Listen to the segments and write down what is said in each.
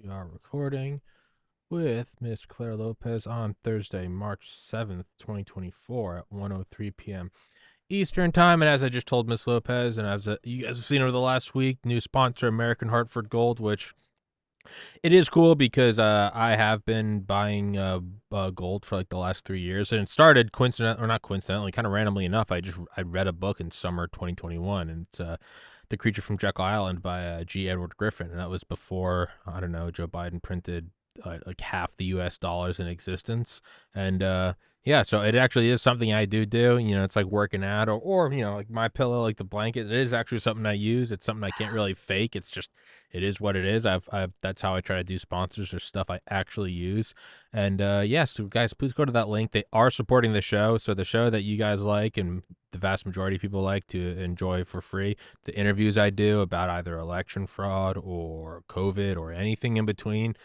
We are recording with Miss Clare Lopez on Thursday, March 7th, 2024 at 1:03 p.m. Eastern Time. And as I just told Miss Lopez, and as you guys have seen over the last week, new sponsor, American Hartford Gold, which it is cool because I have been buying gold for like the last 3 years. And it started coincidentally, or not coincidentally, kind of randomly enough. I read a book in summer 2021, and it's The Creature from Jekyll Island by G. Edward Griffin. And that was before, I don't know, Joe Biden printed like half the US dollars in existence. And yeah, so it actually is something I do. You know, it's like working out or like my pillow, like the blanket. It is actually something I use. It's something I can't really fake. It's just, it is what it is. I've that's how I try to do sponsors or stuff I actually use. And yes, so guys, please go to that link. They are supporting the show. So the show that you guys like and the vast majority of people like to enjoy for free, the interviews I do about either election fraud or COVID or anything in between,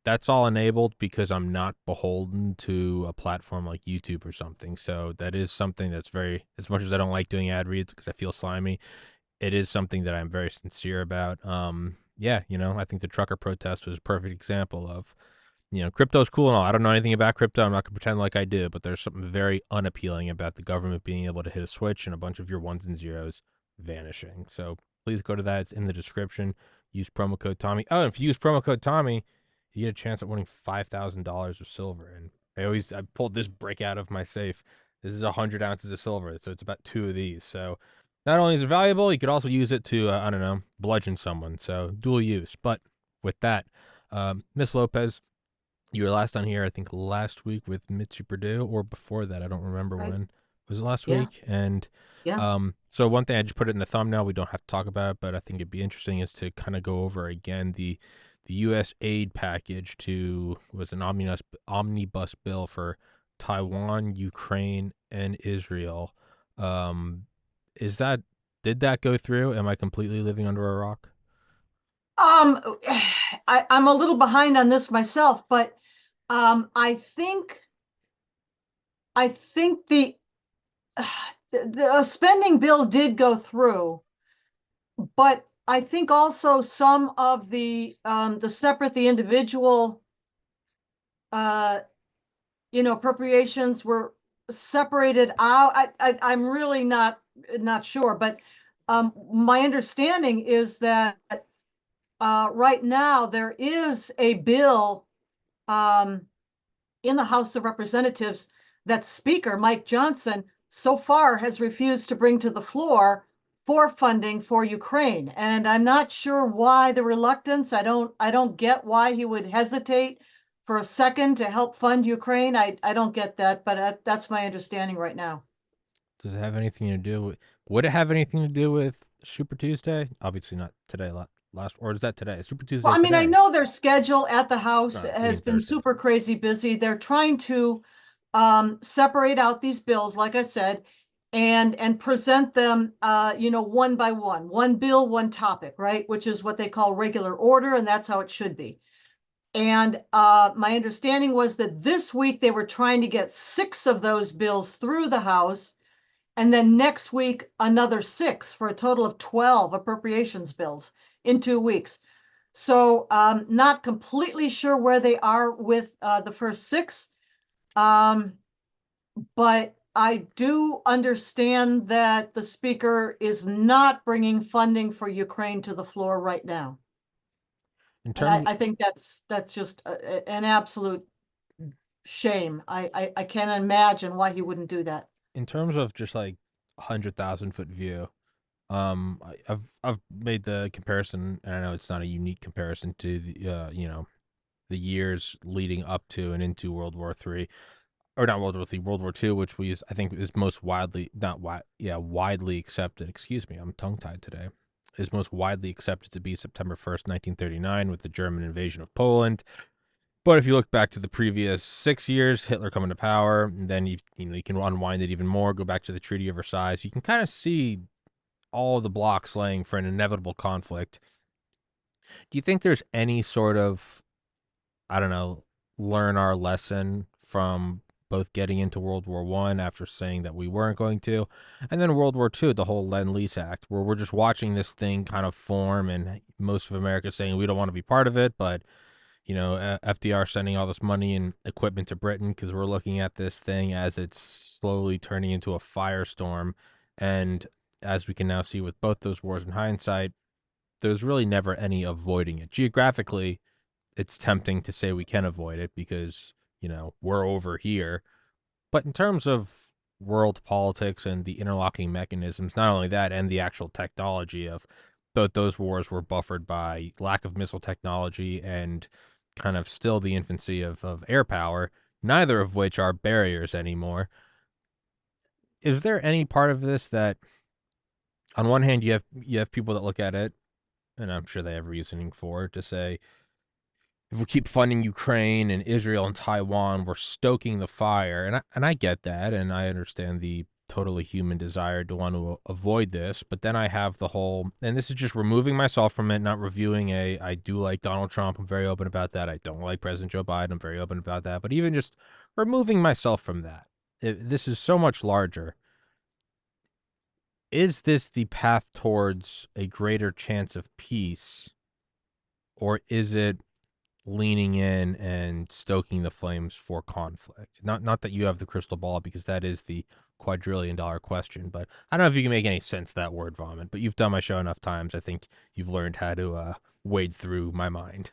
that's all enabled because I'm not beholden to a platform like YouTube or something. So that is something that's very, as much as I don't like doing ad reads because I feel slimy, it is something that I'm very sincere about. Yeah, I think the trucker protest was a perfect example of, crypto's cool and all. I don't know anything about crypto. I'm not going to pretend like I do, but there's something very unappealing about the government being able to hit a switch and a bunch of your ones and zeros vanishing. So please go to that. It's in the description. Use promo code Tommy. Oh, and if you use promo code Tommy, you get a chance at winning $5,000 of silver. And I pulled this brick out of my safe. This is 100 ounces of silver, so it's about two of these. So not only is it valuable, you could also use it to, I don't know, bludgeon someone. So dual use. But with that, Miss Lopez, you were last on here, I think, last week with Mitzi Purdue, or before that. I don't remember Right. when. Was it last Yeah. week? And Yeah. so one thing, I just put it in the thumbnail. We don't have to talk about it, but I think it'd be interesting is to kind of go over again the U.S. aid package to, was an omnibus bill for Taiwan, Ukraine, and Israel. Um, is that did that go through? Am I completely living under a rock? Um, I'm a little behind on this myself, but I think the spending bill did go through, but I think also some of the individual uh appropriations were separated out. I'm really not sure, but my understanding is that right now there is a bill um, in the House of Representatives that Speaker Mike Johnson so far has refused to bring to the floor for funding for Ukraine. And I'm not sure why the reluctance. I don't get why he would hesitate for a second to help fund Ukraine. I don't get that, but that's my understanding right now. Does it have anything to do with? Would it have anything to do with Super Tuesday? Obviously not today. Last, or is that today? Super Well, Tuesday I mean, I today. know their schedule at the House No, you has mean been Thursday. super crazy busy. They're trying to separate out these bills, like I said, and present them, one by one bill, one topic, right? Which is what they call regular order, and that's how it should be. And my understanding was that this week they were trying to get six of those bills through the House, and then next week another six for a total of 12 appropriations bills in 2 weeks. So not completely sure where they are with the first six, um, but I do understand that the speaker is not bringing funding for Ukraine to the floor right now. In And terms I think that's just an absolute shame. I can't imagine why he wouldn't do that. in terms of just like 100,000 foot view, I've made the comparison, and I know it's not a unique comparison to the the years leading up to and into World War III, or not World War III, World War II, which I think is most widely not wide yeah widely accepted. Excuse me, I'm tongue tied today. Is most widely accepted to be September 1st, 1939, with the German invasion of Poland. But if you look back to the previous 6 years, Hitler coming to power, and then you can unwind it even more, go back to the Treaty of Versailles. You can kind of see all of the blocks laying for an inevitable conflict. Do you think there's any sort of, I don't know, learn our lesson from both getting into World War I after saying that we weren't going to, and then World War II, the whole Lend Lease Act, where we're just watching this thing kind of form, and most of America saying we don't want to be part of it, but FDR sending all this money and equipment to Britain because we're looking at this thing as it's slowly turning into a firestorm. And as we can now see with both those wars in hindsight, there's really never any avoiding it. Geographically, it's tempting to say we can avoid it because, we're over here. But in terms of world politics and the interlocking mechanisms, not only that, and the actual technology of both those wars were buffered by lack of missile technology and kind of still the infancy of air power, neither of which are barriers anymore. Is there any part of this that, on one hand, you have people that look at it, and I'm sure they have reasoning for it, to say, if we keep funding Ukraine and Israel and Taiwan, we're stoking the fire. And I get that, and I understand the totally human desire to want to avoid this. But then I have the whole, and this is just removing myself from it, not reviewing I do like Donald Trump. I'm very open about that. I don't like President Joe Biden. I'm very open about that. But even just removing myself from that, this is so much larger. Is this the path towards a greater chance of peace, or is it leaning in and stoking the flames for conflict? Not that you have the crystal ball, because that is the quadrillion-dollar question. But I don't know if you can make any sense of that word vomit. But you've done my show enough times. I think you've learned how to wade through my mind.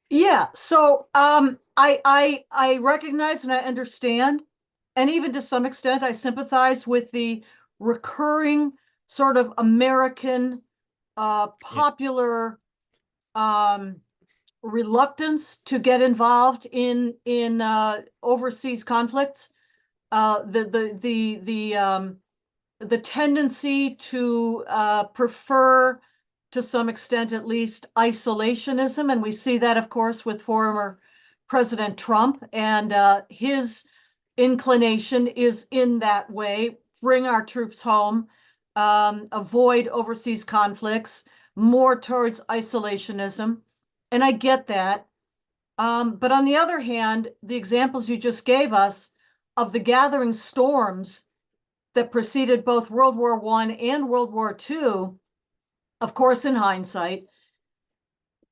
Yeah, so I recognize and I understand, and even to some extent, I sympathize with the recurring sort of American Yeah, popular um, reluctance to get involved in overseas conflicts. The tendency to prefer, to some extent at least, isolationism. And we see that, of course, with former President Trump, and his inclination is in that way: bring our troops home, avoid overseas conflicts, more towards isolationism. And I get that. But on the other hand, the examples you just gave us of the gathering storms that preceded both World War I and World War II, of course, in hindsight,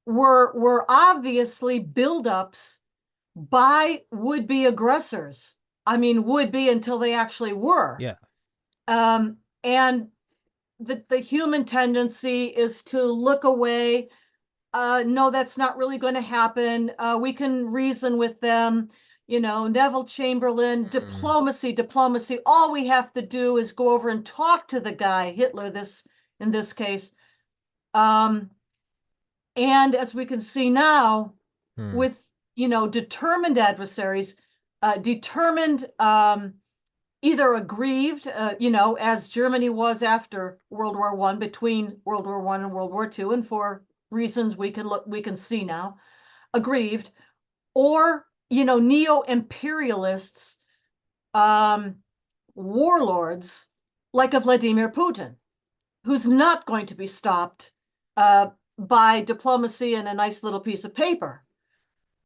were obviously buildups by would-be aggressors. I mean, would be until they actually were. yeah. And the human tendency is to look away. No, that's not really going to happen. We can reason with them. Neville Chamberlain, Mm, diplomacy, diplomacy. All we have to do is go over and talk to the guy, Hitler, in this case. Um, and as we can see now, mm, with determined adversaries, determined, either aggrieved, as Germany was after World War I, between World War I and World War II, and for reasons we can see now, aggrieved, or neo-imperialists, um, warlords like a Vladimir Putin, who's not going to be stopped by diplomacy and a nice little piece of paper.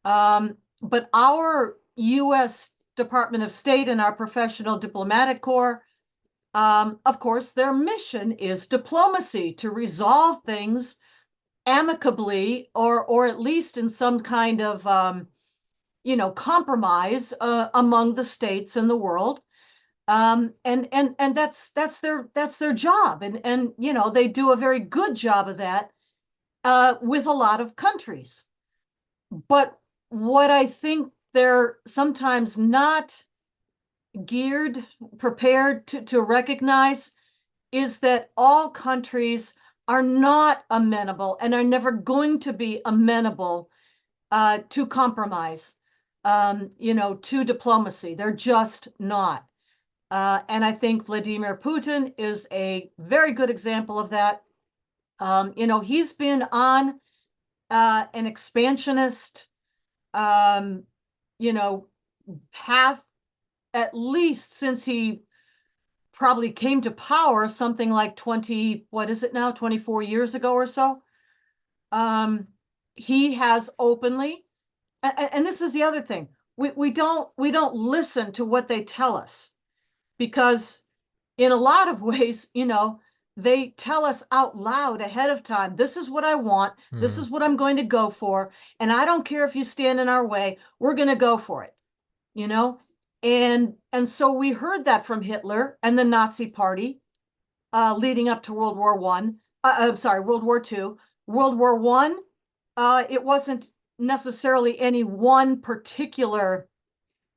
But our U.S. Department of State and our professional diplomatic corps, of course, their mission is diplomacy, to resolve things amicably, or at least in some kind of compromise among the states in the world. And that's their job, and they do a very good job of that with a lot of countries. But what I think they're sometimes not prepared to recognize, is that all countries are not amenable and are never going to be amenable to compromise, to diplomacy. They're just not. And I think Vladimir Putin is a very good example of that. He's been on an expansionist, um, you know, path, at least since he probably came to power something like 20, what is it now, 24 years ago or so. Um, he has openly, and this is the other thing, we don't listen to what they tell us, because in a lot of ways, They tell us out loud ahead of time, this is what I want, this Hmm. is what I'm going to go for, and I don't care if you stand in our way, we're going to go for it, you know? And so we heard that from Hitler and the Nazi Party leading up to World War One. I'm sorry, World War Two. World War One, it wasn't necessarily any one particular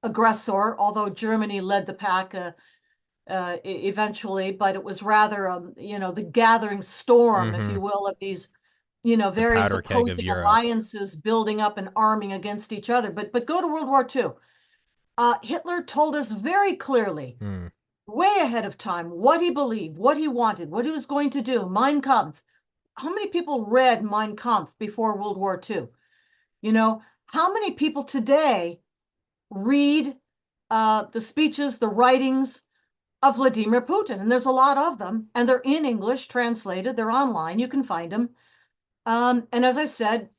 aggressor, although Germany led the pack eventually, but it was rather, the gathering storm, if Mm-hmm. you will, of these, The various powder keg of opposing Europe. alliances building up and arming against each other. But go to World War Two. Hitler told us very clearly, Hmm. way ahead of time, what he believed, what he wanted, what he was going to do. Mein Kampf. How many people read Mein Kampf before World War Two? You know, how many people today read the speeches, the writings of Vladimir Putin? And there's a lot of them, and they're in English, translated. They're online. You can find them. And as I said,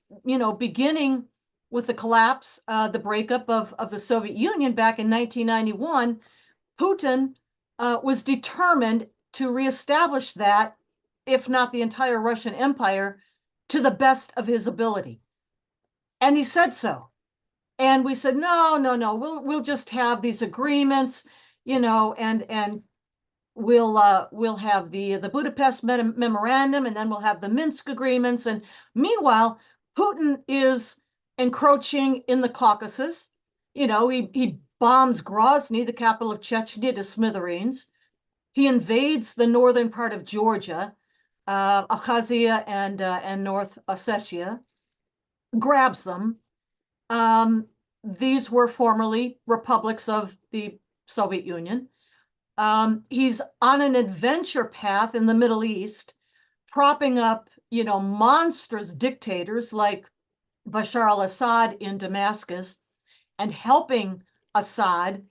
beginning with the collapse, the breakup of the Soviet Union back in 1991, Putin was determined to reestablish that, if not the entire Russian Empire, to the best of his ability. And he said so. And we said, no, no, no, we'll just have these agreements, and we'll have the Budapest memorandum, and then we'll have the Minsk agreements. And meanwhile, Putin is encroaching in the Caucasus. He bombs Grozny, the capital of Chechnya, to smithereens. He invades the northern part of Georgia, Abkhazia and North Ossetia, grabs them. Um, these were formerly republics of the Soviet Union. He's on an adventure path in the Middle East, propping up, monstrous dictators like Bashar al-Assad in Damascus, and helping Assad,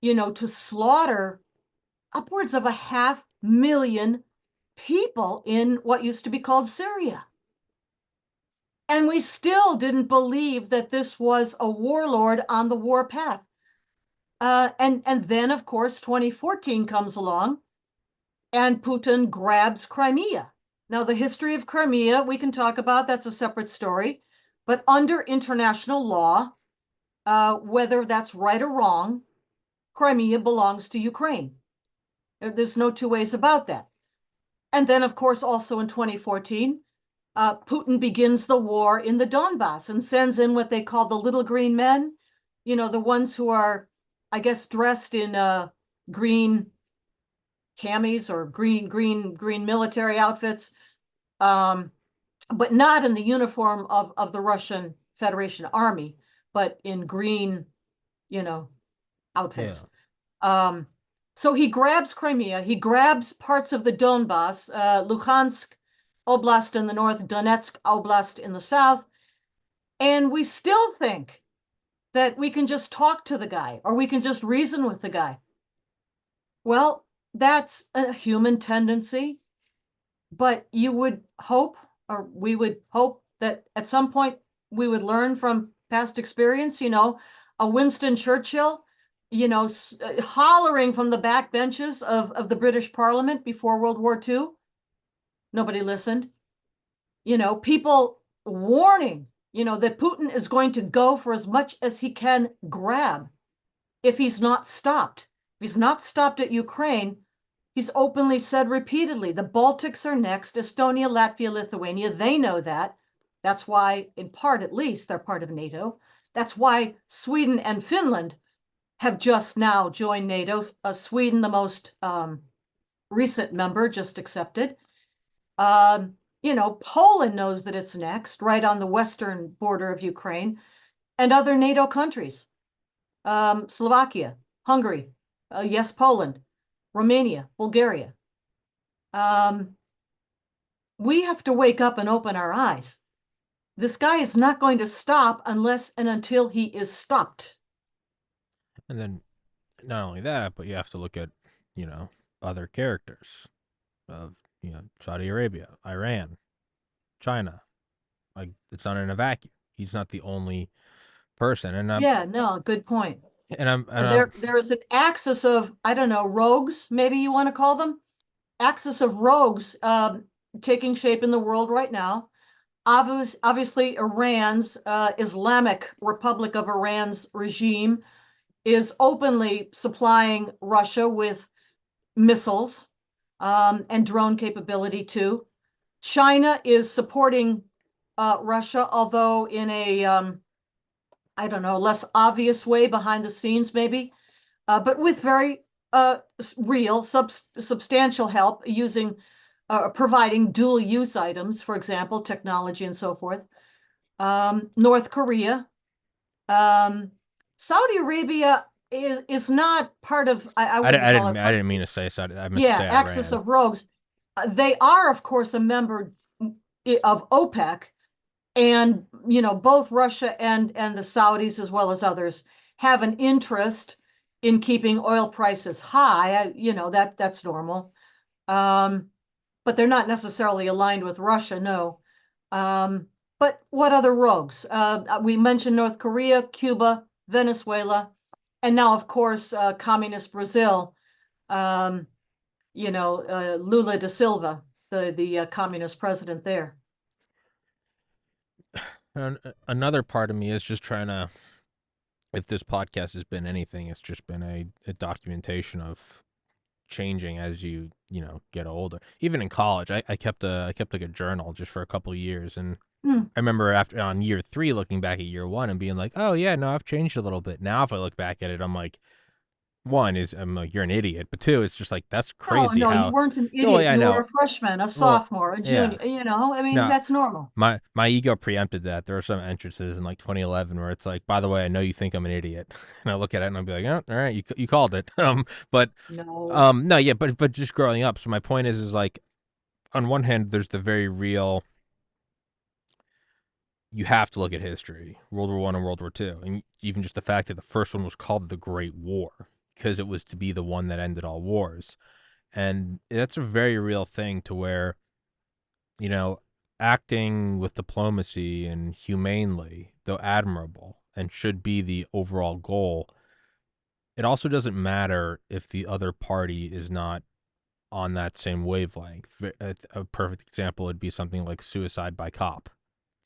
to slaughter upwards of 500,000 people in what used to be called Syria. And we still didn't believe that this was a warlord on the war path. And then, of course, 2014 comes along, and Putin grabs Crimea. Now, the history of Crimea we can talk about, that's a separate story. But under international law, whether that's right or wrong, Crimea belongs to Ukraine. There's no two ways about that. And then, of course, also in 2014, Putin begins the war in the Donbass and sends in what they call the little green men, the ones who are, I guess, dressed in green camis or green military outfits, um, but not in the uniform of the Russian Federation Army, but in green, you know, Yeah. outfits. Um, so he grabs Crimea, he grabs parts of the Donbass, Luhansk Oblast in the north, Donetsk Oblast in the south, and we still think that we can just talk to the guy or we can just reason with the guy. Well, that's a human tendency, but you would hope, or we would hope, that at some point we would learn from past experience. A Winston Churchill, hollering from the back benches of the British Parliament before World War II. Nobody listened. People warning, that Putin is going to go for as much as he can grab if he's not stopped. If he's not stopped at Ukraine, he's openly said repeatedly, the Baltics are next, Estonia, Latvia, Lithuania, they know that. That's why, in part at least, they're part of NATO. That's why Sweden and Finland have just now joined NATO. Sweden, the most recent member, just accepted. Poland knows that it's next, right on the western border of Ukraine, and other NATO countries, Slovakia, Hungary, yes, Poland, Romania, Bulgaria. Um, we have to wake up and open our eyes. This guy is not going to stop unless and until he is stopped. And then not only that, but you have to look at, you know, other characters of, Saudi Arabia, Iran, China. Like, it's not in a vacuum. He's not the only person. And I'm Yeah, no, good point. and I'm and There I'm there is an axis of, I don't know, rogues, maybe you want to call them, axis of rogues taking shape in the world right now. Obviously, Iran's Islamic Republic of Iran's regime is openly supplying Russia with missiles and drone capability too. China is supporting Russia, although in a I don't know, less obvious way behind the scenes, maybe, but with very real, substantial help using, providing dual use items, for example, technology and so forth. North Korea, um, Saudi Arabia is not part of, I wouldn't call it I part, didn't mean to say Saudi. I meant to yeah, say axis Iran. of rogues. They are, of course, a member of OPEC, and both Russia and the Saudis, as well as others, have an interest in keeping oil prices high. That's normal. Um, but they're not necessarily aligned with Russia, no. Um, but what other rogues? We mentioned North Korea, Cuba, Venezuela, and now, of course, communist Brazil. Um, Lula da Silva, the communist president there. And another part of me is just trying to. If this podcast has been anything, it's just been a documentation of changing as you get older. Even in college, I kept like a journal just for a couple of years, and Hmm. I remember after on year three, looking back at year one and being like, oh yeah, no, I've changed a little bit. Now if I look back at it, I'm like, one is I'm like, you're an idiot, but two, it's just like that's No, crazy no, you how. weren't an Oh idiot. yeah, I You were know. a freshman, a Well, sophomore, a yeah, junior. I mean, no, that's normal. my ego preempted that. There were some entrances in like 2011 where it's like, by the way, I know you think I'm an idiot, and I look at it and I'll be like, oh, all right, you called it. But No. no, yeah, but just growing up. So my point is like, on one hand, there's the very real. You have to look at history, World War One and World War Two, and even just the fact that the first one was called the Great War because it was to be the one that ended all wars, and that's a very real thing to where you know, acting with diplomacy and humanely, though admirable, and should be the overall goal, it also doesn't matter if the other party is not on that same wavelength. A perfect example would be something like suicide by cop.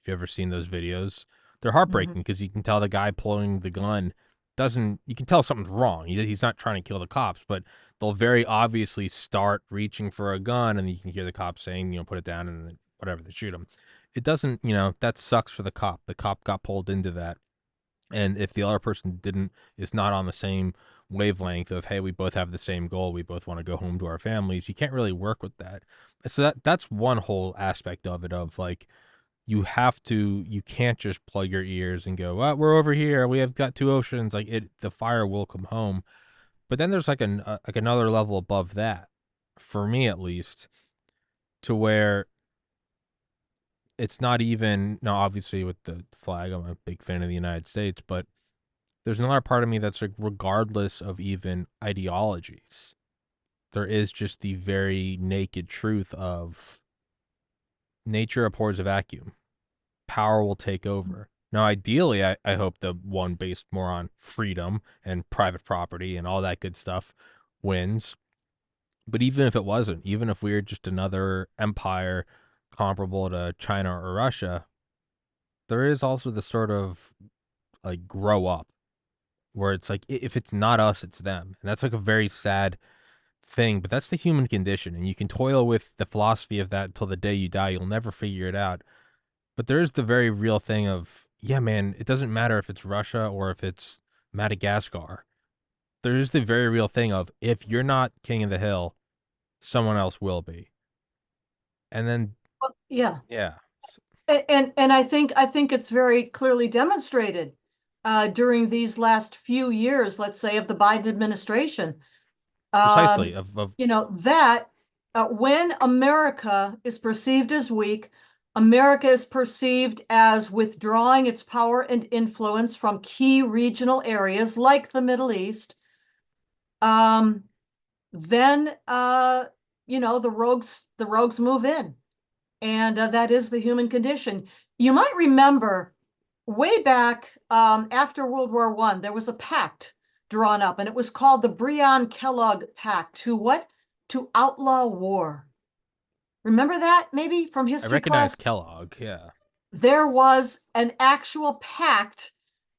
If you ever seen those videos, they're Hmm. heartbreaking because you can tell the guy pulling the gun doesn't. You can tell something's wrong. He's not trying to kill the cops, but they'll very obviously start reaching for a gun, and you can hear the cop saying, put it down, and then whatever, they shoot him. It doesn't, that sucks for the cop. The cop got pulled into that, and if the other person didn't is not on the same wavelength of, hey, we both have the same goal, we both want to go home to our families, you can't really work with that. So that's one whole aspect of it, of like, you can't just plug your ears and go, well, we're over here, we have got two oceans, like the fire will come home. But then there's like another level above that, for me at least, to where it's not even, now obviously with the flag, I'm a big fan of the United States, but there's another part of me that's like, regardless of even ideologies, there is just the very naked truth of nature abhors a vacuum. Power will take over. Now, ideally, I hope the one based more on freedom and private property and all that good stuff wins. But even if it wasn't, even if we were just another empire comparable to China or Russia, there is also the sort of like grow up where it's like, if it's not us, it's them. And that's like a very sad thing, but that's the human condition. And you can toil with the philosophy of that until the day you die. You'll never figure it out. But there is the very real thing of, yeah, man, it doesn't matter if it's Russia or if it's Madagascar. There is the very real thing of, if you're not king of the hill, someone else will be. And then, Well, yeah, yeah, and I think it's very clearly demonstrated during these last few years, let's say, of the Biden administration. precisely. Um, Of that when America is perceived as weak, America is perceived as withdrawing its power and influence from key regional areas like the Middle East. Um, then the rogues move in, and that is the human condition. You might remember way back after World War One, there was a pact drawn up, and it was called the Breon-Kellogg Pact to what? to outlaw war. Remember that maybe from I history recognize class? Kellogg. Yeah. There was an actual pact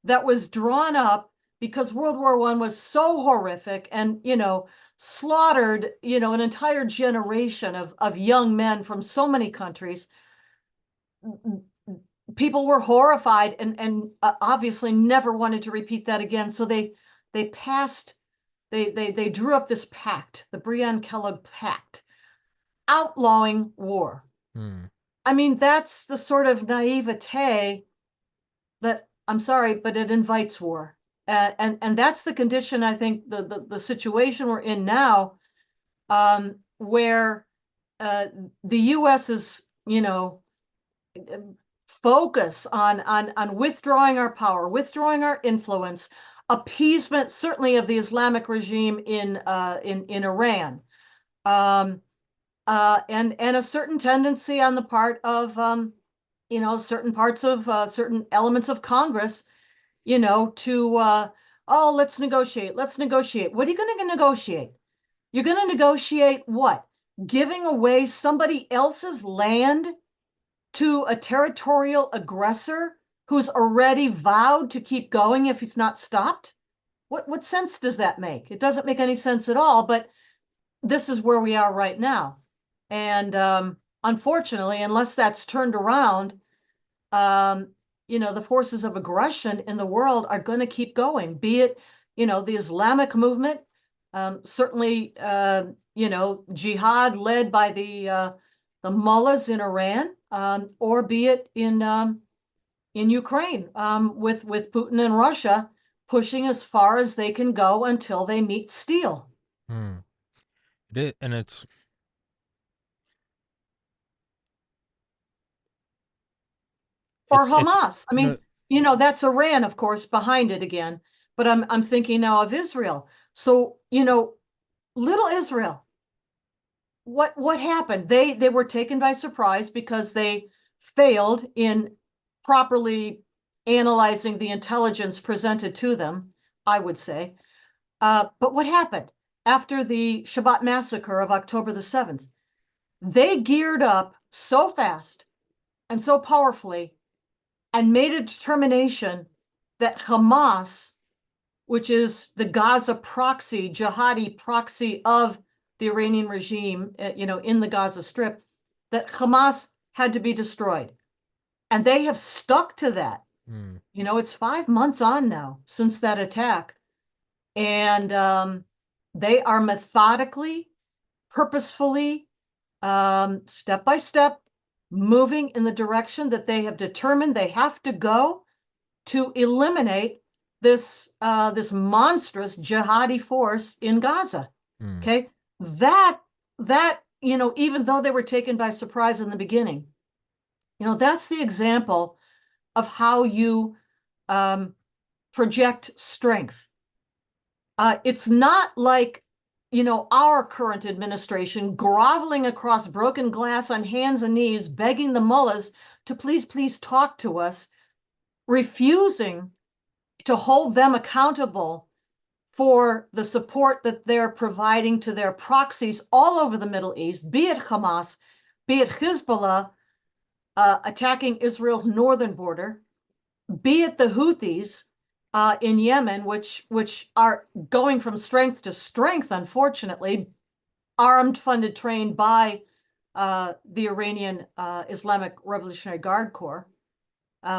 that was drawn up because World War I was so horrific and, slaughtered, an entire generation of young men from so many countries. People were horrified and obviously never wanted to repeat that again. So they passed, they drew up this pact, the Briand-Kellogg Pact, outlawing war. Hmm. I mean, that's the sort of naivete that, I'm sorry, but it invites war. And that's the condition, I think, the situation we're in now, where the U.S. is, focus on withdrawing our power, withdrawing our influence, appeasement certainly of the Islamic regime in Iran, um, and a certain tendency on the part of certain parts of certain elements of Congress, to oh, let's negotiate, let's negotiate. What are you going to negotiate? You're going to negotiate what? Giving away somebody else's land to a territorial aggressor who's already vowed to keep going if he's not stopped? What sense does that make? It doesn't make any sense at all, but this is where we are right now. And unfortunately, unless that's turned around, um, the forces of aggression in the world are going to keep going, be it, the Islamic movement, certainly, jihad led by the mullahs in Iran, or be it in Ukraine, with Putin and Russia pushing as far as they can go until they meet steel. Hmm. And Or it's Hamas. I mean, that's Iran, of course, behind it again. But I'm thinking now of Israel. So, little Israel, what happened? They were taken by surprise because they failed in properly analyzing the intelligence presented to them, I would say. But what happened after the Shabbat massacre of October the 7th? They geared up so fast and so powerfully and made a determination that Hamas, which is the Gaza proxy, jihadi proxy of the Iranian regime, in the Gaza Strip, that Hamas had to be destroyed. And they have stuck to that. hmm. It's 5 months on now since that attack. And they are methodically, purposefully, step by step, moving in the direction that they have determined they have to go to eliminate this monstrous jihadi force in Gaza. Hmm. Okay, that even though they were taken by surprise in the beginning, that's the example of how you project strength. It's not like our current administration groveling across broken glass on hands and knees, begging the mullahs to please talk to us, refusing to hold them accountable for the support that they're providing to their proxies all over the Middle East, be it Hamas, be it Hezbollah attacking Israel's northern border, be it the Houthis in Yemen, which are going from strength to strength, unfortunately, armed, funded, trained by the Iranian Islamic Revolutionary Guard Corps.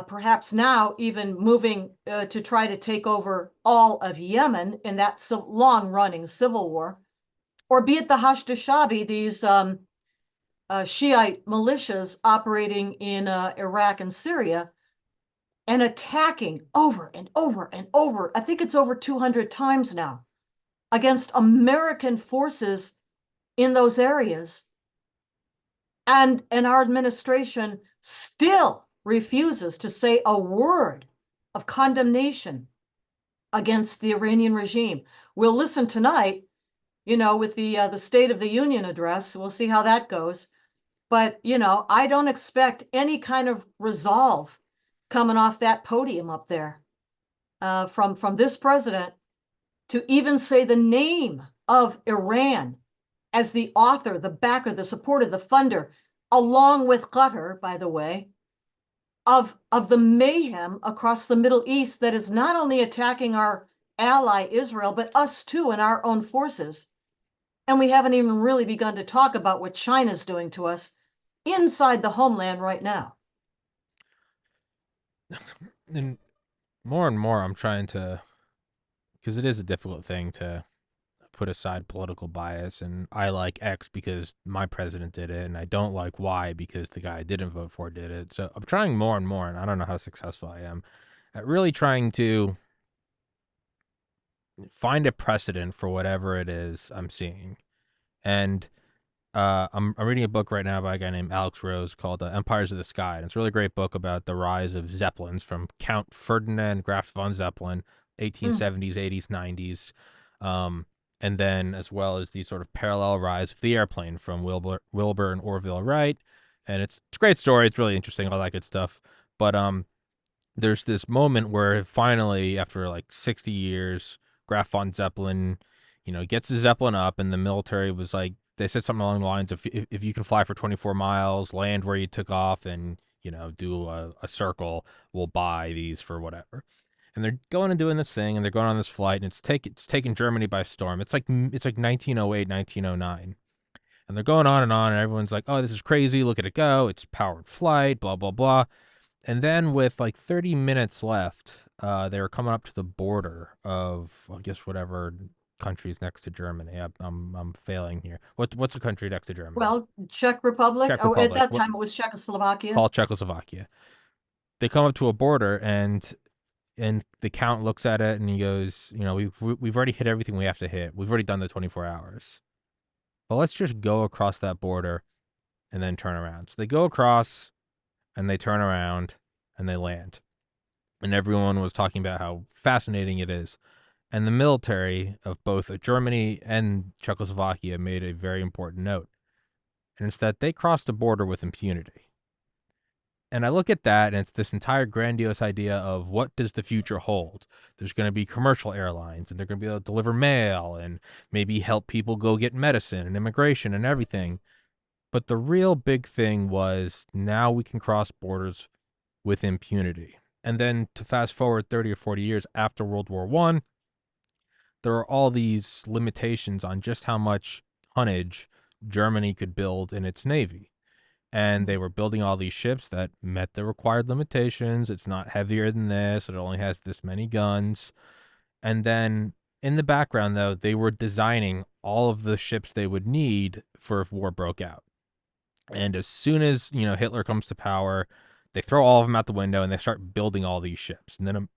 Perhaps now even moving to try to take over all of Yemen in that long-running civil war, or be it the Hashd-e-Shabi, these Shiite militias operating in Iraq and Syria and attacking over and over and over. I think it's over 200 times now against American forces in those areas. And our administration still refuses to say a word of condemnation against the Iranian regime. We'll listen tonight, with the State of the Union address. We'll see how that goes. But, I don't expect any kind of resolve coming off that podium up there from this president to even say the name of Iran as the author, the backer, the supporter, the funder, along with Qatar, by the way, of the mayhem across the Middle East that is not only attacking our ally Israel, but us too and our own forces. And we haven't even really begun to talk about what China's doing to us inside the homeland right now. And more, I'm trying to, because it is a difficult thing to put aside political bias. And I like X because my president did it, and I don't like Y because the guy I didn't vote for did it. So I'm trying more and more, and I don't know how successful I am at really trying to find a precedent for whatever it is I'm seeing. And I'm reading a book right now by a guy named Alex Rose called Empires of the Sky. And it's a really great book about the rise of Zeppelins from Count Ferdinand Graf von Zeppelin, Mm. 1870s, 80s, 90s. And then as well as the sort of parallel rise of the airplane from Wilbur and Orville Wright. And it's a great story. It's really interesting, all that good stuff. But there's this moment where finally, after like 60 years, Graf von Zeppelin, gets the Zeppelin up, and the military was like, they said something along the lines of, if you can fly for 24 miles, land where you took off, and do a circle, we'll buy these for whatever. And they're going and doing this thing, and they're going on this flight, and it's taking Germany by storm. It's like 1908, 1909. And they're going on, and everyone's like, oh, this is crazy. Look at it go. It's powered flight, blah, blah, blah. And then with like 30 minutes left, they were coming up to the border of, I guess, whatever country's next to Germany. I'm failing here. What's a country next to Germany? Well, Czech Republic. Czech Oh, at Republic. that What time it was Czechoslovakia. called Czechoslovakia? They come up to a border, and the count looks at it and he goes, we've already hit everything we have to hit. We've already done the 24 hours. But let's just go across that border and then turn around. So they go across and they turn around and they land. And everyone was talking about how fascinating it is. And the military of both Germany and Czechoslovakia made a very important note. And it's that they crossed the border with impunity. And I look at that, and it's this entire grandiose idea of what does the future hold? There's going to be commercial airlines, and they're going to be able to deliver mail and maybe help people go get medicine and immigration and everything. But the real big thing was now we can cross borders with impunity. And then to fast forward 30 or 40 years after World War One, there are all these limitations on just how much tonnage Germany could build in its navy. And they were building all these ships that met the required limitations. It's not heavier than this. It only has this many guns. And then in the background, though, they were designing all of the ships they would need for if war broke out. And as soon as, Hitler comes to power, they throw all of them out the window and they start building all these ships. And then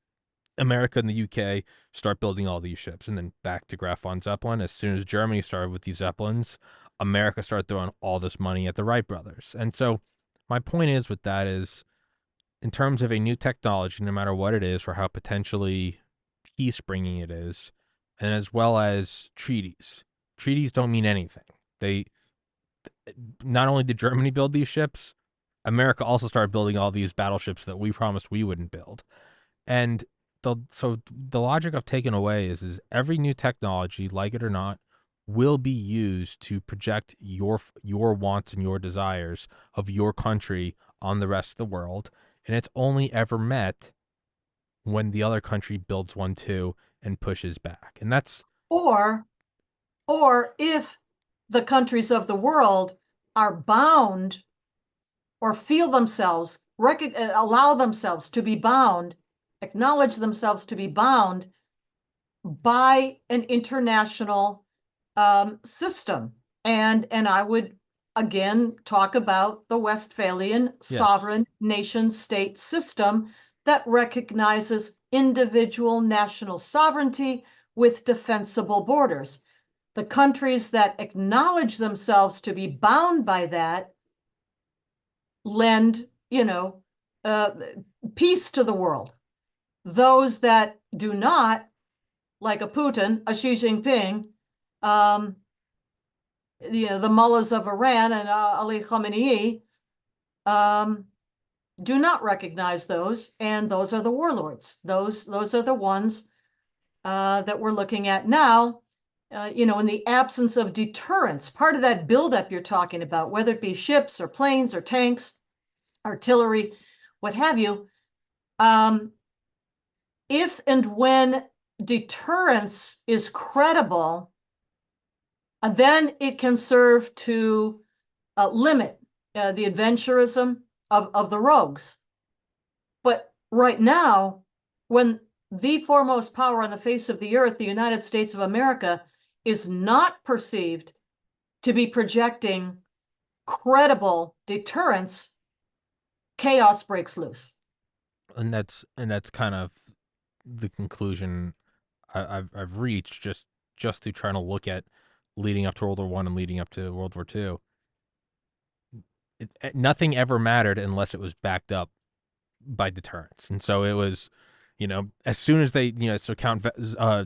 America and the UK start building all these ships. And then back to Graf von Zeppelin. As soon as Germany started with these Zeppelins, America started throwing all this money at the Wright brothers. And so my point is with that is, in terms of a new technology, no matter what it is or how potentially peace bringing it is, and as well as treaties don't mean anything. They Not only did Germany build these ships, America also started building all these battleships that we promised we wouldn't build. And the logic I've taken away is every new technology, like it or not, will be used to project your wants and your desires of your country on the rest of the world, and it's only ever met when the other country builds one too and pushes back. And that's Or or if the countries of the world are bound or feel themselves, allow themselves to be bound, acknowledge themselves to be bound by an international system. And I would again talk about the Westphalian yes. sovereign nation state system that recognizes individual national sovereignty with defensible borders. The countries that acknowledge themselves to be bound by that lend, uh, peace to the world. Those that do not, like a Putin, a Xi Jinping, um, the mullahs of Iran and Ali Khamenei, do not recognize those, and those are the warlords. Those are the ones that we're looking at now. in the absence of deterrence, part of that buildup you're talking about, whether it be ships or planes or tanks, artillery, what have you, if and when deterrence is credible, then it can serve to limit the adventurism of the rogues. But right now, when the foremost power on the face of the earth, the United States of America, is not perceived to be projecting credible deterrence, chaos breaks loose. And that's kind of the conclusion I've reached just through trying to look at leading up to World War One and leading up to World War Two. Nothing ever mattered unless it was backed up by deterrence. And so it was, as soon as they, so Count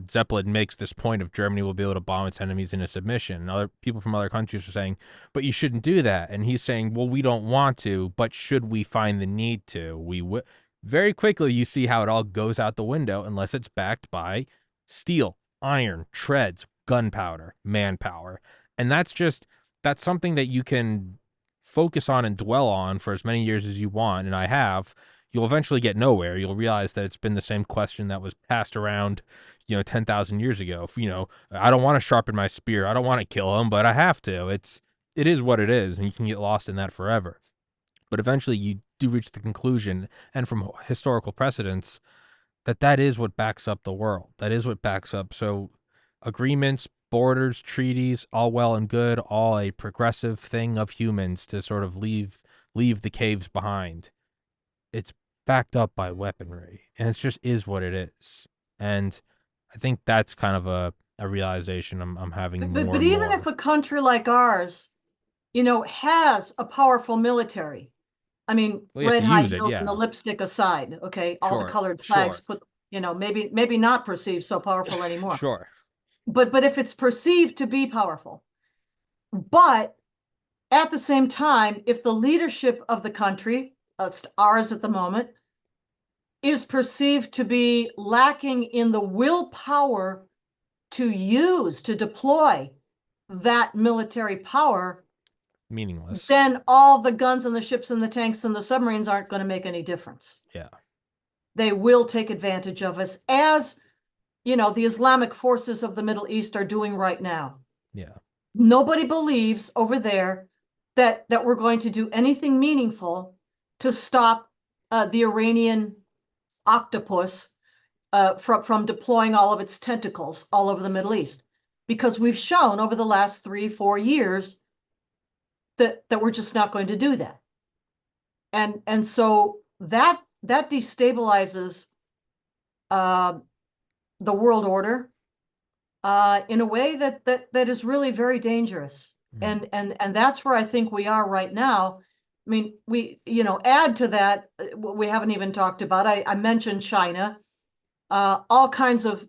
Zeppelin makes this point of Germany will be able to bomb its enemies into submission. And other people from other countries are saying, but you shouldn't do that. And he's saying, well, we don't want to, but should we find the need to, we will. Very quickly, you see how it all goes out the window unless it's backed by steel, iron, treads, gunpowder, manpower. And that's something that you can focus on and dwell on for as many years as you want. And I have, you'll eventually get nowhere. You'll realize that it's been the same question that was passed around, 10,000 years ago. I don't want to sharpen my spear. I don't want to kill him, but I have to. It is what it is, and you can get lost in that forever. But eventually you do reach the conclusion, and from historical precedents, that is what backs up the world. That is what backs up. So agreements, borders, treaties, all well and good, all a progressive thing of humans to sort of leave the caves behind. It's backed up by weaponry, and it just is what it is. And I think that's kind of a realization I'm having more But and even if more. a country like ours, has a powerful military, I mean, Well, you have red to high use it, heels and the yeah. lipstick aside, okay, all the Sure, colored flags sure, put, maybe not perceived so powerful anymore. sure. But if it's perceived to be powerful, but at the same time, if the leadership of the country, that's ours at the moment, is perceived to be lacking in the willpower to deploy that military power, Meaningless. then all the guns and the ships and the tanks and the submarines aren't going to make any difference. Yeah, They will take advantage of us, as the Islamic forces of the Middle East are doing right now. yeah. Nobody believes over there that we're going to do anything meaningful to stop the Iranian octopus from deploying all of its tentacles all over the Middle East, because we've shown over the last 3-4 years that we're just not going to do that. And so that destabilizes the world order in a way that is really very dangerous. Mm. And that's where I think we are right now. I mean, we, add to that, we haven't even talked about, I mentioned China, all kinds of,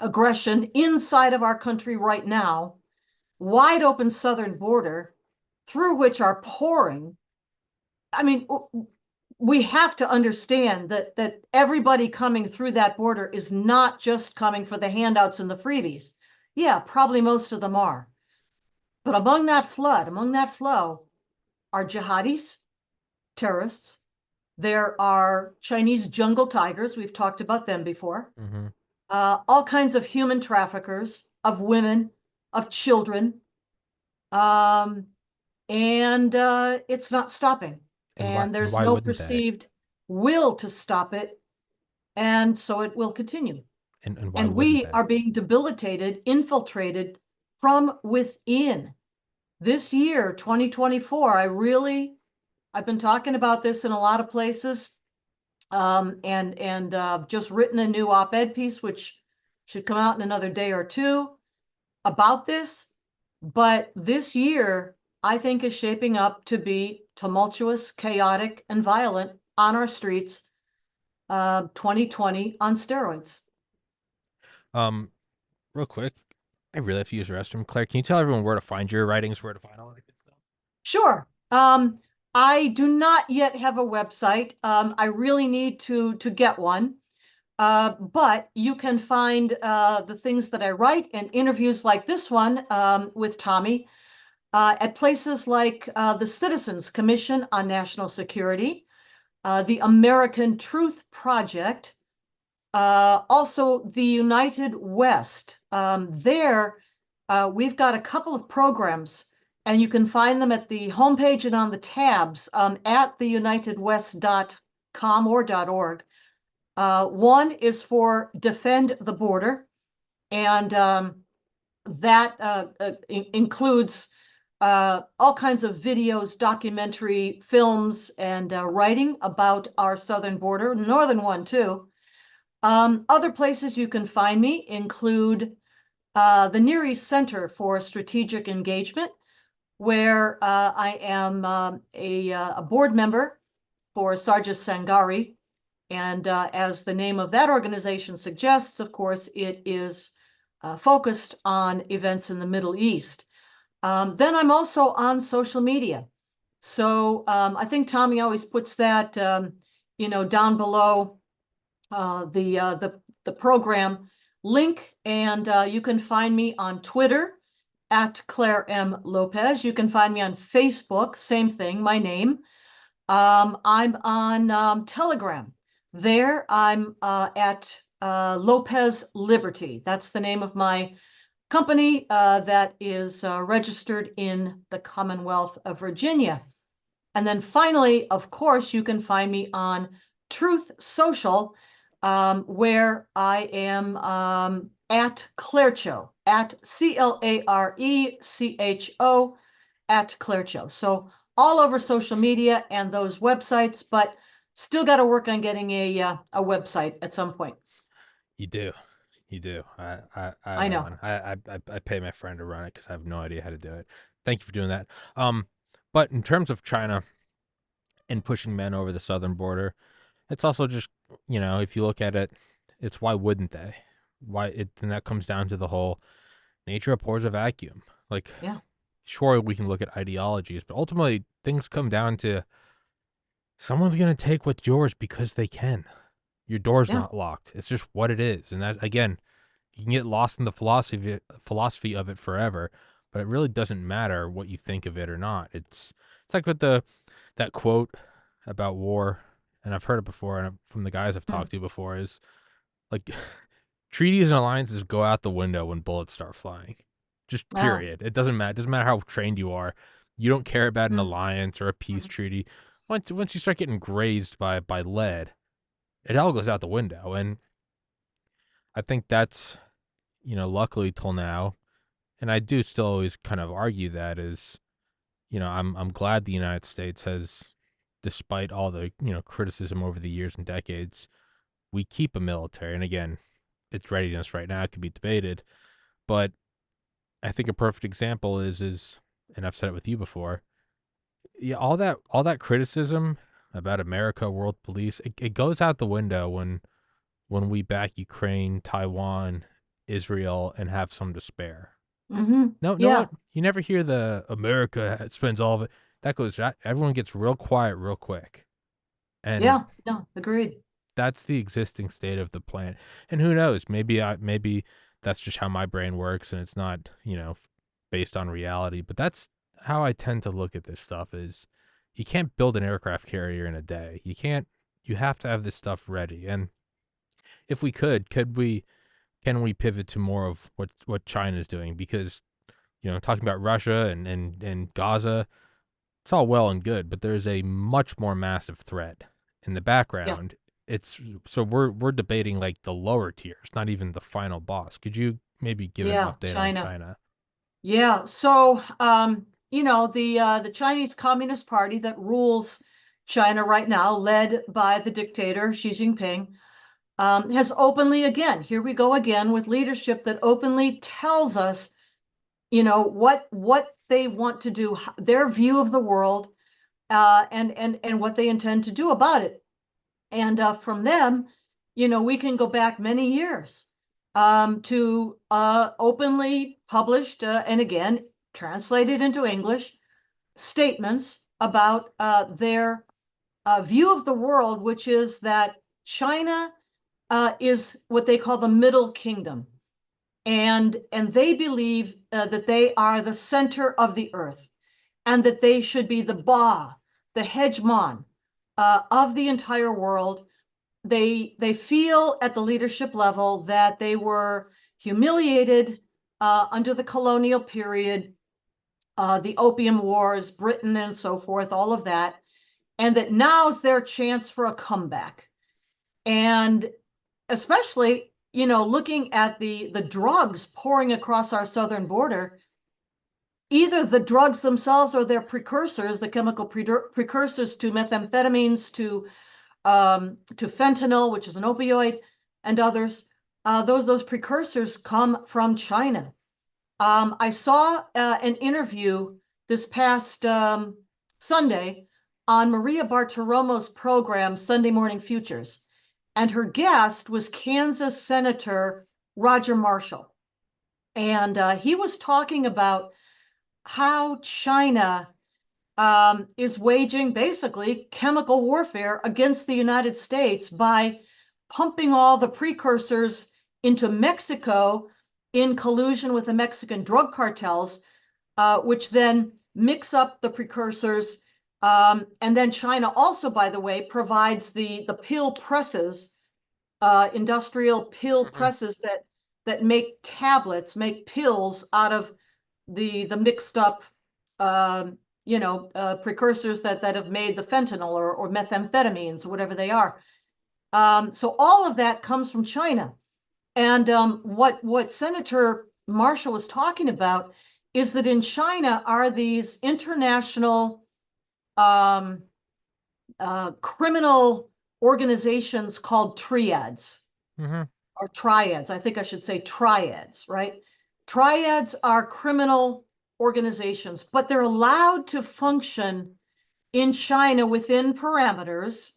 aggression inside of our country right now, wide open southern border through which are pouring. I mean, we have to understand that everybody coming through that border is not just coming for the handouts and the freebies. Yeah, probably most of them are. But among that flow are jihadis, terrorists. There are Chinese jungle tigers. We've talked about them before. Mm-hmm. All kinds of human traffickers, of women, of children. Um, and it's not stopping. And why And and there's why no wouldn't they? perceived will to stop it. And so it will continue. And why And wouldn't we they? are being debilitated, infiltrated from within. This year, 2024, I've been talking about this in a lot of places, and just written a new op-ed piece, which should come out in another day or two, about this. But this year, I think, is shaping up to be tumultuous, chaotic, and violent on our streets. 2020 on steroids. Um, Real quick, I really have to use the restroom. Claire, can you tell everyone where to find your writings, where to find all that good stuff? Sure. I do not yet have a website. I really need to get one. But you can find the things that I write and interviews like this one with Tommy at places like the Citizens Commission on National Security, the American Truth Project, also the United West. There, we've got a couple of programs, and you can find them at the homepage and on the tabs at theunitedwest.com or .org. One is for Defend the Border, and that includes all kinds of videos, documentary films, and writing about our southern border, northern one too. Other places you can find me include the Near East Center for Strategic Engagement, where I am a board member for Sargis Sangari. And as the name of that organization suggests, of course, it is focused on events in the Middle East. Then I'm also on social media. So I think Tommy always puts that, down below the program link, and you can find me on Twitter at Clare M. Lopez. You can find me on Facebook, same thing, my name. I'm on Telegram. There, I'm at Lopez Liberty. That's the name of my company that is registered in the Commonwealth of Virginia. And then finally, of course, you can find me on Truth Social, where I am at Clarecho, at CLARECHO, at Clarecho. So all over social media and those websites, but still got to work on getting a website at some point. You do. You do. I I have know. one. I pay my friend to run it because I have no idea how to do it. Thank you for doing that. But in terms of China and pushing men over the southern border, it's also just, if you look at it, it's why wouldn't they? Why it and that comes down to the whole nature abhors a vacuum. Like, Yeah. sure, we can look at ideologies, but ultimately things come down to someone's gonna take what's yours because they can. Your door's Yeah. not locked. It's just what it is. And that, again, you can get lost in the philosophy of it forever, but it really doesn't matter what you think of it or not. It's like with that quote about war, and I've heard it before, and from the guys I've Hmm. talked to before, is like treaties and alliances go out the window when bullets start flying. Just Oh. period. It doesn't matter. It doesn't matter how trained you are. You don't care about an Hmm. alliance or a peace Hmm. treaty. Once you start getting grazed by lead, it all goes out the window. And I think that's, luckily till now, and I do still always kind of argue that is, I'm glad the United States has, despite all the, criticism over the years and decades, we keep a military. And again, its readiness right now could be debated, but I think a perfect example is, and I've said it with you before, yeah, all that criticism about America, world police, it goes out the window when we back Ukraine, Taiwan, Israel, and have some to spare. Hmm. No, no Yeah. one. You never hear the America spends all of it. That goes. Everyone gets real quiet real quick, and Yeah. No, agreed. that's the existing state of the planet. And who knows? Maybe that's just how my brain works, and it's not based on reality. But that's how I tend to look at this stuff. Is you can't build an aircraft carrier in a day. You can't. You have to have this stuff ready. And if we could we can we pivot to more of what China's doing? Because talking about Russia and Gaza, it's all well and good, but there's a much more massive threat in the Yeah. background. It's so we're debating like the lower tiers, not even the final boss. Could you maybe give an Yeah. update on China. China? Yeah. So, the Chinese Communist Party that rules China right now, led by the dictator Xi Jinping, has openly, again, here we go again with leadership that openly tells us, what they want to do, their view of the world, and what they intend to do about it. And from them, we can go back many years to openly published and again translated into English statements about their view of the world, which is that China is what they call the Middle Kingdom. And they believe that they are the center of the earth and that they should be the Ba, the hegemon of the entire world. They feel at the leadership level that they were humiliated under the colonial period, the Opium Wars, Britain, and so forth, all of that, and that now's their chance for a comeback. And especially, looking at the drugs pouring across our southern border, either the drugs themselves or their precursors, the chemical precursors to methamphetamines, to fentanyl, which is an opioid, and others. Those precursors come from China. I saw an interview this past Sunday on Maria Bartiromo's program, Sunday Morning Futures, and her guest was Kansas Senator Roger Marshall. And he was talking about how China is waging basically chemical warfare against the United States by pumping all the precursors into Mexico in collusion with the Mexican drug cartels, which then mix up the precursors. And then China also, by the way, provides the pill presses, industrial pill Mm-hmm. presses that make tablets, make pills out of the mixed up precursors that have made the fentanyl or methamphetamines, whatever they are. So all of that comes from China. And what Senator Marshall was talking about is that in China are these international criminal organizations called triads Mm-hmm. or triads. I think I should say triads, right? Triads are criminal organizations, but they're allowed to function in China within parameters,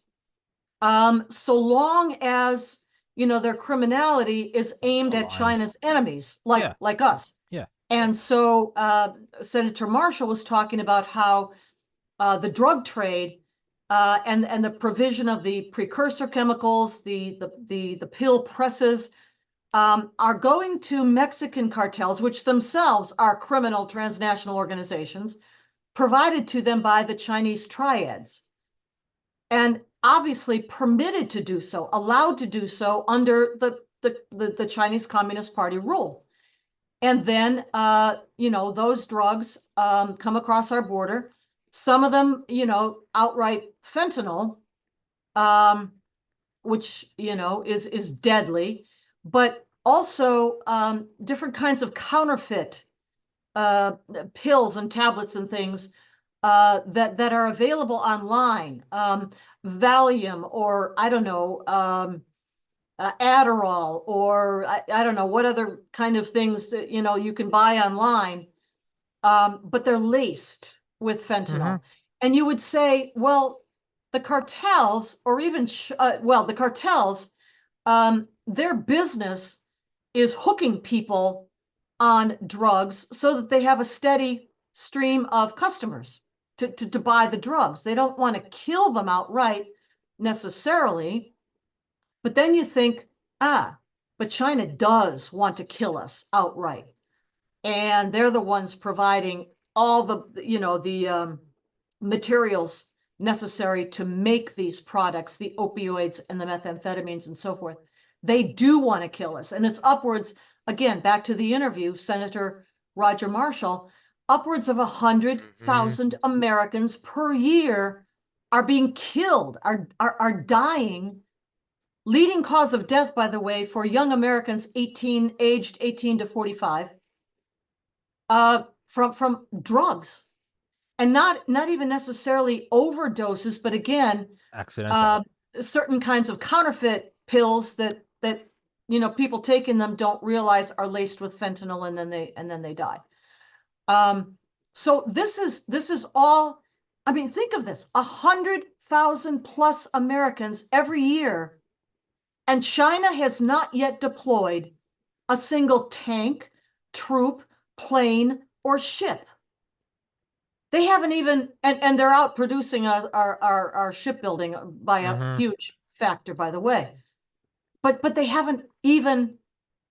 so long as their criminality is aimed at Aligned. China's enemies, like Yeah. us. Yeah. And so Senator Marshall was talking about how the drug trade and the provision of the precursor chemicals, the pill presses, are going to Mexican cartels, which themselves are criminal transnational organizations, provided to them by the Chinese triads, and obviously permitted to do so, allowed to do so under the Chinese Communist Party rule. And then, those drugs come across our border. Some of them, outright fentanyl, which, is deadly, but also different kinds of counterfeit pills and tablets and things that are available online. Valium, or I don't know, Adderall, or I don't know what other kind of things that you can buy online, but they're laced with Mm-hmm. fentanyl. And you would say, well, the cartels, or even the cartels, their business is hooking people on drugs so that they have a steady stream of customers to buy the drugs. They don't want to kill them outright necessarily. But then you think, but China does want to kill us outright. And they're the ones providing all the materials necessary to make these products, the opioids and the methamphetamines and so forth. They do want to kill us. And it's upwards, again, back to the interview, Senator Roger Marshall, upwards of Mm-hmm. 100,000 Americans per year are being killed, are dying. Leading cause of death, by the way, for young Americans aged 18 to 45, from drugs, and not even necessarily overdoses, but again, Accidental. uh, certain kinds of counterfeit pills that people taking them don't realize are laced with fentanyl, and then they die. So this is all. I mean, think of this: 100,000 plus Americans every year, and China has not yet deployed a single tank, troop, plane, or ship. They haven't even, and they're out producing our shipbuilding by a Mm-hmm. huge factor, by the way. but they haven't even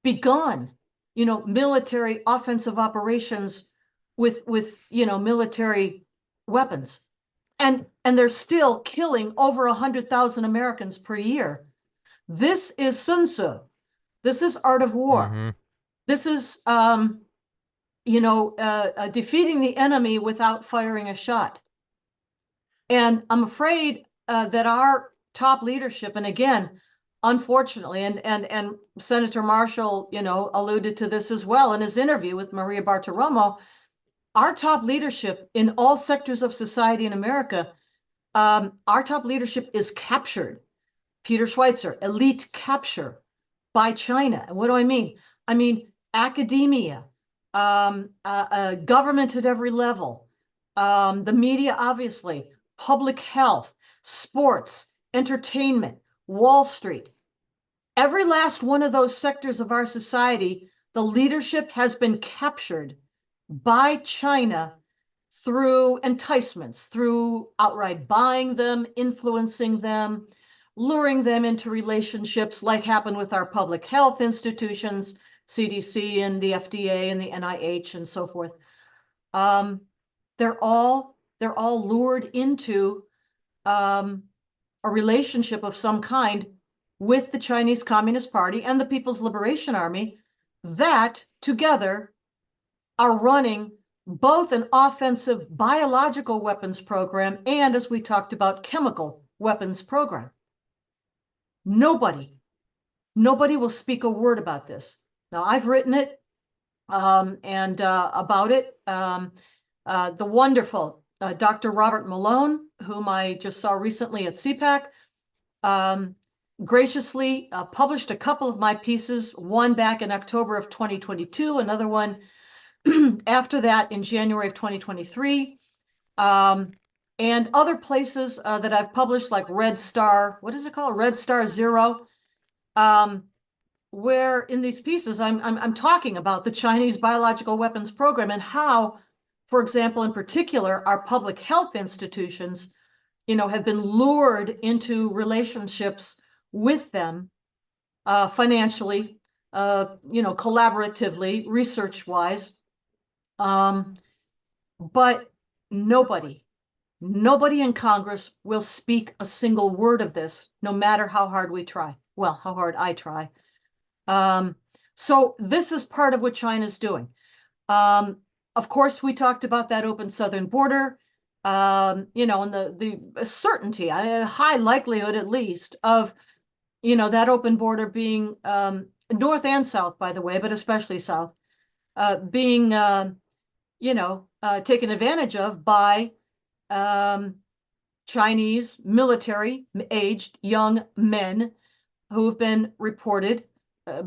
begun, military offensive operations with military weapons. And they're still killing over 100,000 Americans per year. This is Sun Tzu. This is art of war. Mm-hmm. This is defeating the enemy without firing a shot. And I'm afraid that our top leadership, and again, unfortunately, and Senator Marshall, alluded to this as well in his interview with Maria Bartiromo, our top leadership in all sectors of society in America, our top leadership is captured. Peter Schweitzer, elite capture by China. And what do I mean? I mean academia, government at every level, the media, obviously, public health, sports, entertainment, Wall Street. Every last one of those sectors of our society, the leadership has been captured by China through enticements, through outright buying them, influencing them, luring them into relationships like happened with our public health institutions, CDC and the FDA and the NIH and so forth. They're all lured into a relationship of some kind with the Chinese Communist Party and the People's Liberation Army that together are running both an offensive biological weapons program and, as we talked about, chemical weapons program. Nobody will speak a word about this. Now, I've written it and about it. The wonderful Dr. Robert Malone, whom I just saw recently at CPAC, graciously published a couple of my pieces, one back in October of 2022, another one after that in January of 2023, and other places that I've published, like Red Star, what is it called? Red Star Zero, where in these pieces I'm talking about the Chinese biological weapons program and how, for example, in particular, our public health institutions, have been lured into relationships with them financially, collaboratively, research-wise. But nobody in Congress will speak a single word of this, no matter how hard we try. Well, how hard I try. So this is part of what China's doing. Of course, we talked about that open southern border, and the certainty, a high likelihood at least, of, that open border being north and south, by the way, but especially south, being taken advantage of by Chinese military-aged young men who've been reported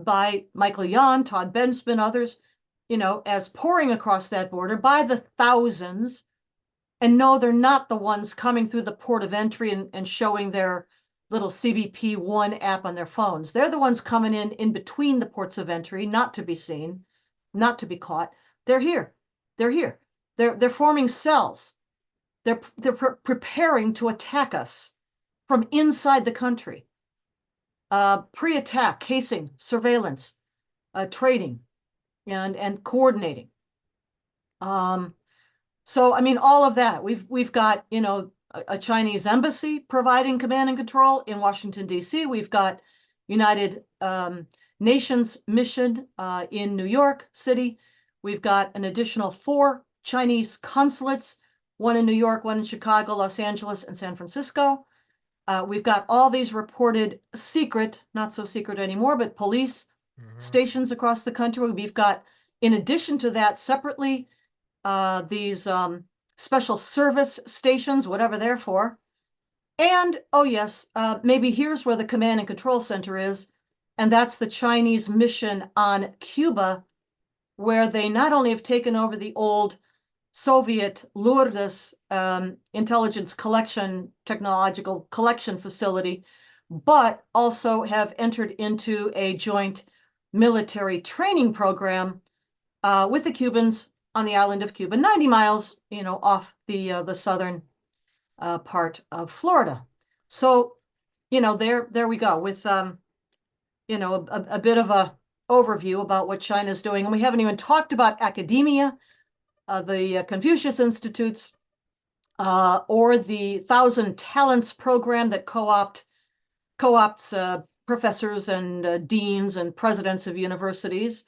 by Michael Yan, Todd Bensman, others, as pouring across that border by the thousands. And no, they're not the ones coming through the port of entry and showing their little CBP-1 app on their phones. They're the ones coming in between the ports of entry, not to be seen, not to be caught. They're here. They're here. They're forming cells. They're preparing to attack us from inside the country. Pre-attack, casing, surveillance, trading, and coordinating. So, I mean, all of that. We've got, a Chinese embassy providing command and control in Washington, D.C. We've got United Nations mission in New York City. We've got an additional 4 Chinese consulates, one in New York, one in Chicago, Los Angeles, and San Francisco. We've got all these reported secret, not so secret anymore, but police stations across the country. We've got, in addition to that, separately, these special service stations, whatever they're for. And, oh yes, maybe here's where the command and control center is, and that's the Chinese mission on Cuba, where they not only have taken over the old Soviet Lourdes intelligence collection, technological collection facility, but also have entered into a joint military training program with the Cubans on the island of Cuba, 90 miles, off the southern part of Florida. So, there we go with a bit of a overview about what China's doing. And we haven't even talked about academia, the Confucius Institutes, or the Thousand Talents program that co-opts professors and deans and presidents of universities.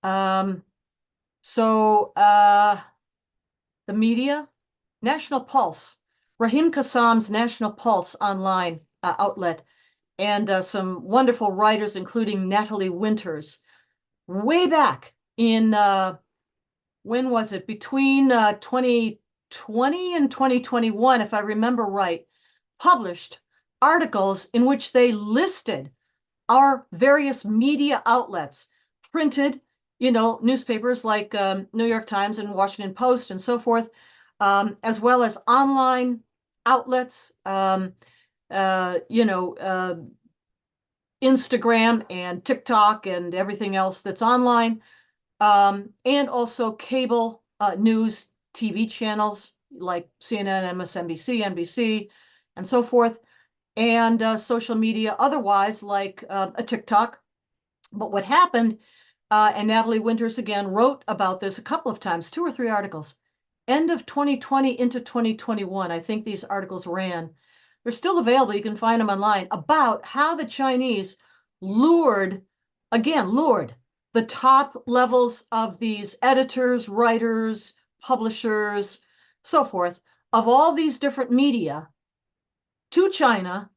Um, so the media, National Pulse, Rahim Kassam's National Pulse online outlet, and some wonderful writers, including Natalie Winters, way back in, when was it? Between 2020 and 2021, if I remember right, published articles in which they listed our various media outlets, printed, newspapers like New York Times and Washington Post and so forth, as well as online outlets, Instagram and TikTok and everything else that's online, and also cable news TV channels like CNN, MSNBC, NBC, and so forth, and social media otherwise like a TikTok. But what happened, and Natalie Winters again wrote about this a couple of times, 2 or 3 articles, end of 2020 into 2021, I think these articles ran. They're still available. You can find them online about how the Chinese lured, lured the top levels of these editors, writers, publishers, so forth, of all these different media to China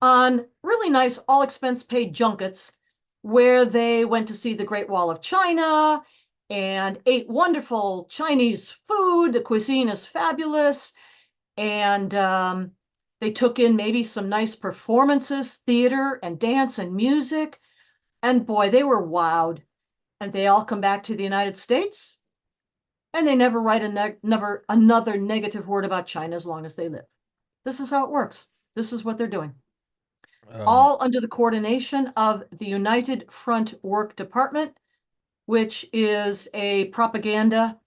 on really nice, all expense paid junkets where they went to see the Great Wall of China and ate wonderful Chinese food. The cuisine is fabulous. And they took in maybe some nice performances, theater and dance and music. And boy, they were wowed. And they all come back to the United States and they never write never another negative word about China as long as they live. This is how it works. This is what they're doing. Um, All under the coordination of the United Front Work Department, which is a propaganda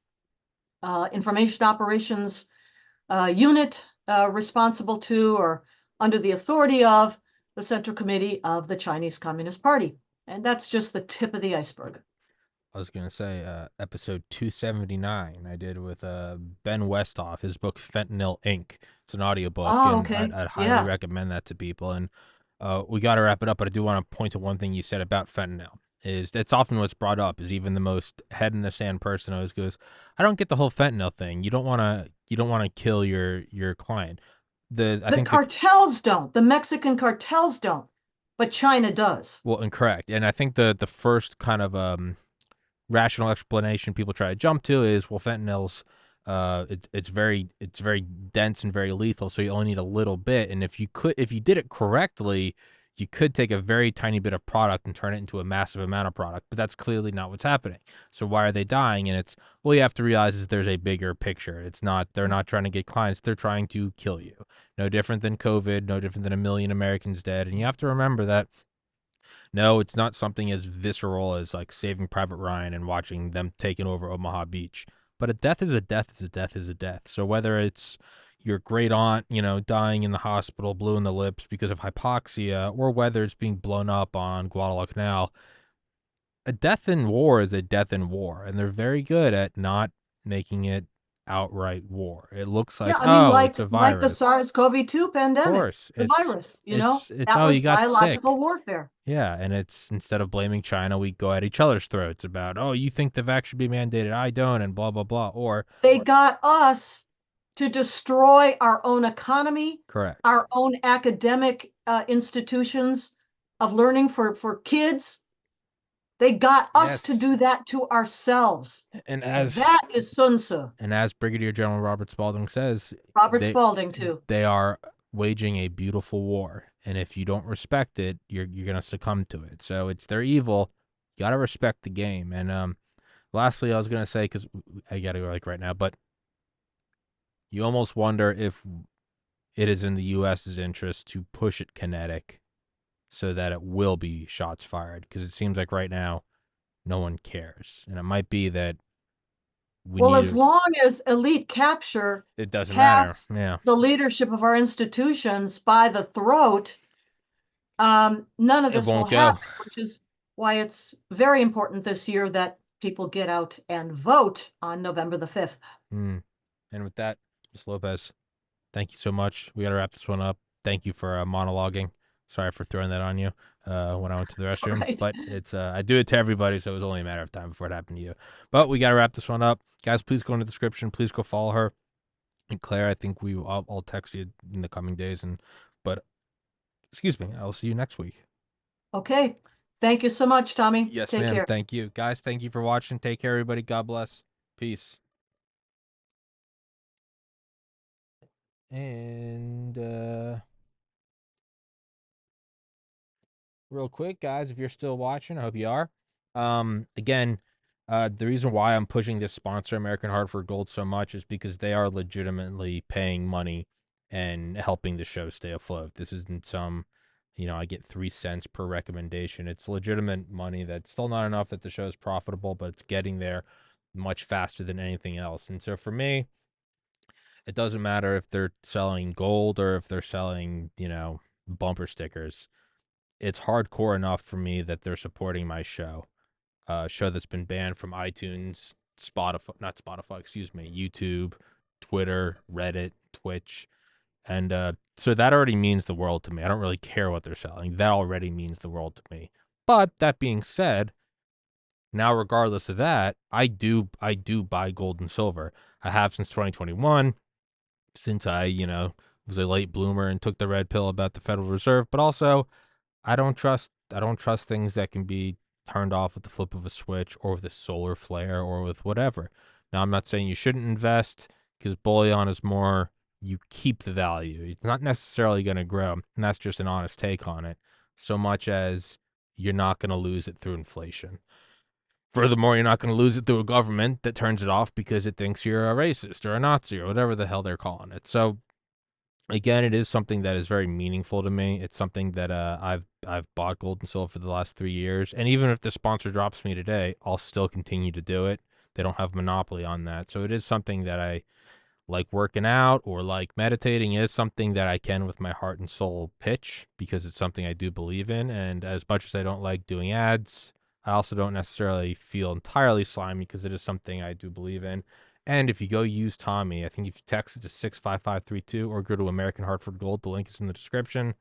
information operations unit responsible to or under the authority of the Central Committee of the Chinese Communist Party. And that's just the tip of the iceberg. I was gonna say episode 279 I did with Ben Westhoff, his book Fentanyl Inc. It's an audiobook, Oh, and okay. I'd highly Yeah. recommend that to people. And we got to wrap it up, but I do want to point to one thing you said about fentanyl. Is that's often what's brought up? Is even the most head in the sand person always goes, "I don't get the whole fentanyl thing. You don't want to kill your client." I The think the cartels don't. The Mexican cartels don't, but China does. well, incorrect, and I think the first kind of rational explanation people try to jump to is, well, fentanyl's it's very dense and very lethal, so you only need a little bit. And if you did it correctly, you could take a very tiny bit of product and turn it into a massive amount of product. But that's clearly not what's happening. So why are they dying? And it's, well, you have to realize is there's a bigger picture. It's not They're not trying to get clients, they're trying to kill you. No different than COVID, no different than a million Americans dead. And you have to remember that no, it's not something as visceral as like Saving Private Ryan and watching them taking over Omaha Beach. But a death is a death is a death is a death. So whether it's your great aunt, dying in the hospital, blue in the lips because of hypoxia, or whether it's being blown up on Guadalcanal, a death in war is a death in war. And they're very good at not making it outright war. It looks Yeah, like, I mean, oh, like it's a like the virus. SARS-CoV-2 Of pandemic, course, the it's virus, it's it's that oh, was you got biological sick. warfare. Yeah, and it's instead of blaming China, we go at each other's throats about, oh, you think the vax should be mandated, I don't, and blah blah blah. Or They got us to destroy our own economy, correct. our own academic institutions of learning for kids. They got us to Yes, do that to ourselves. and as That is Sun Tzu. and as Brigadier General Robert Spalding says, Robert they Spalding, too. they are waging a beautiful war, and if you don't respect it, you're gonna succumb to it. So it's their evil. You gotta respect the game. And lastly, I was gonna say, because I gotta go like right now, but you almost wonder if it is in the U.S.'s interest to push it kinetic so that it will be shots fired, because it seems like right now no one cares, and it might be that we Well, need as to. long as elite capture It doesn't matter. has Yeah. the leadership of our institutions by the throat, none of It this will won't go. happen, which is why it's very important this year that people get out and vote on November the 5th. Mm. And with that, Ms. Lopez, thank you so much. We got to wrap this one up. Thank you for monologuing. Sorry for throwing that on you when I went to the That's all restroom, right. but it's I do it to everybody, so it was only a matter of time before it happened to you. But we got to wrap this one up, guys. Please go in the description. Please go follow her and Claire. I think I'll text you in the coming days, and but excuse me, I'll see you next week. Okay. Thank you so much, Tommy. Yes, Take ma'am. care. Thank you, guys. Thank you for watching. Take care, everybody. God bless. Peace. And real quick, guys, if you're still watching, I hope you are. Again, the reason why I'm pushing this sponsor, American Hartford Gold, so much is because they are legitimately paying money and helping the show stay afloat. This isn't some, I get 3 cents per recommendation. It's legitimate money that's still not enough that the show is profitable, but it's getting there much faster than anything else. And so for me, it doesn't matter if they're selling gold or if they're selling, bumper stickers. It's hardcore enough for me that they're supporting my show. A show that's been banned from iTunes, Spotify, not Spotify, excuse me, YouTube, Twitter, Reddit, Twitch. And so that already means the world to me. I don't really care what they're selling. That already means the world to me. But that being said, now regardless of that, I do buy gold and silver. I have since 2021, since I, was a late bloomer and took the red pill about the Federal Reserve, but also I don't trust things that can be turned off with the flip of a switch or with a solar flare or with whatever. Now I'm not saying you shouldn't invest because bullion is more you keep the value. It's not necessarily going to grow, and that's just an honest take on it. So much as you're not going to lose it through inflation. Furthermore, you're not going to lose it through a government that turns it off because it thinks you're a racist or a Nazi or whatever the hell they're calling it. So again, it is something that is very meaningful to me. It's something that I've bought gold and silver for the last 3 years, and even if the sponsor drops me today, I'll still continue to do it. They don't have monopoly on that, so it is something that I like working out or like meditating is something that I can with my heart and soul pitch because it's something I do believe in. And as much as I don't like doing ads, I also don't necessarily feel entirely slimy because it is something I do believe in. And if you go use Tommy, I think if you text it to 65532 or go to American Hartford Gold, the link is in the description.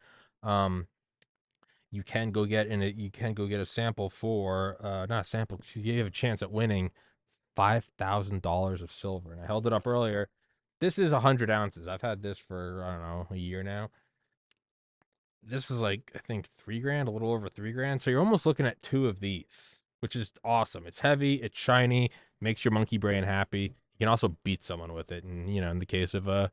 Um, you can go get a sample for not a sample. You have a chance at winning $5,000 of silver. And I held it up earlier. This is 100 ounces. I've had this for, I don't know, a year now. This is like, I think 3 grand, a little over 3 grand. So you're almost looking at two of these, which is awesome. It's heavy, it's shiny, makes your monkey brain happy. You can also beat someone with it. And, in the case of a,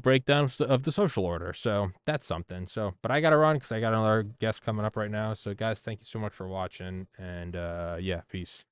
breakdown of the social order. So that's something. So, but I got to run because I got another guest coming up right now. So, guys, thank you so much for watching. And, yeah, peace.